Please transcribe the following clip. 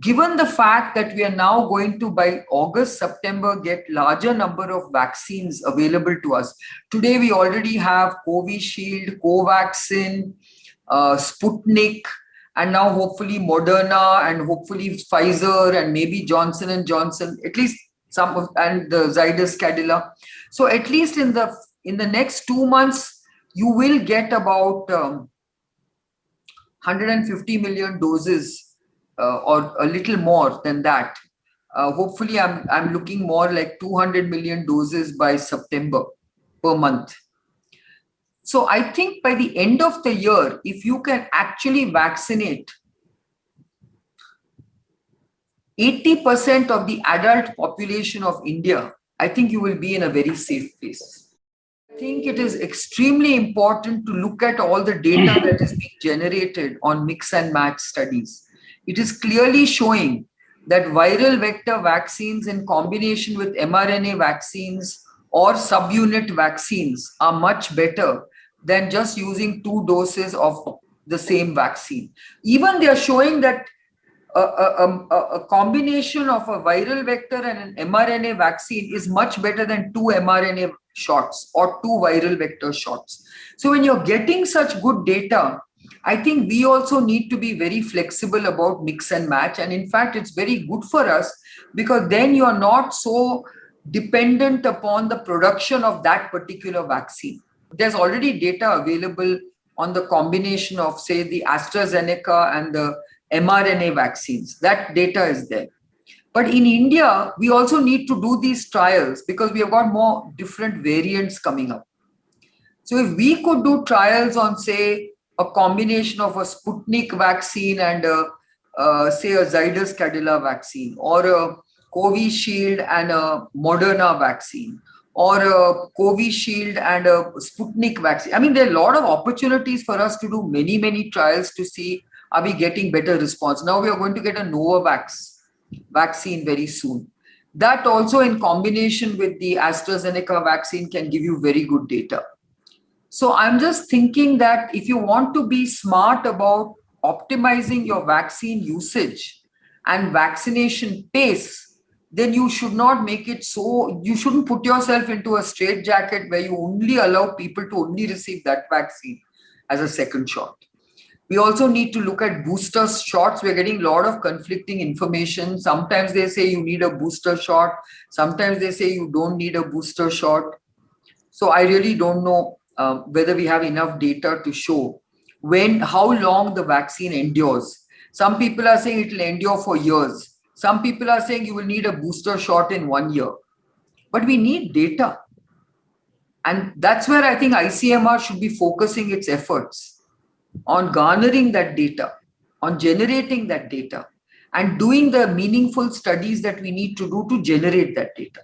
given the fact that we are now going to, by August, September, get larger number of vaccines available to us. Today, we already have Covishield, Covaxin, Sputnik, and now hopefully Moderna and hopefully Pfizer and maybe Johnson and Johnson, at least some of, and the Zydus Cadila. So at least in the next 2 months, you will get about 150 million doses or a little more than that. Hopefully, I'm looking more like 200 million doses by September per month. So I think by the end of the year, if you can actually vaccinate 80% of the adult population of India, I think you will be in a very safe place. I think it is extremely important to look at all the data that is being generated on mix and match studies. It is clearly showing that viral vector vaccines in combination with mRNA vaccines or subunit vaccines are much better than just using 2 doses of the same vaccine. Even they are showing that a combination of a viral vector and an mRNA vaccine is much better than 2 mRNA shots or 2 viral vector shots. So when you're getting such good data, I think we also need to be very flexible about mix and match. And in fact, it's very good for us because then you're not so dependent upon the production of that particular vaccine. There's already data available on the combination of, say, the AstraZeneca and the mRNA vaccines. That data is there. But in India, we also need to do these trials because we have got more different variants coming up. So if we could do trials on, say, a combination of a Sputnik vaccine and say a Zydus Cadila vaccine, or a Covishield and a Moderna vaccine, or a Covishield and a Sputnik vaccine. I mean, there are a lot of opportunities for us to do many, many trials to see, are we getting better response? Now we are going to get a Novavax vaccine very soon. That also in combination with the AstraZeneca vaccine can give you very good data. So I'm just thinking that if you want to be smart about optimizing your vaccine usage and vaccination pace, then you should not make it so, you shouldn't put yourself into a straitjacket where you only allow people to only receive that vaccine as a second shot. We also need to look at booster shots. We're getting a lot of conflicting information. Sometimes they say you need a booster shot. Sometimes they say you don't need a booster shot. So I really don't know whether we have enough data to show how long the vaccine endures. Some people are saying it will endure for years. Some people are saying you will need a booster shot in 1 year. But we need data. And that's where I think ICMR should be focusing its efforts on garnering that data, on generating that data, and doing the meaningful studies that we need to do to generate that data.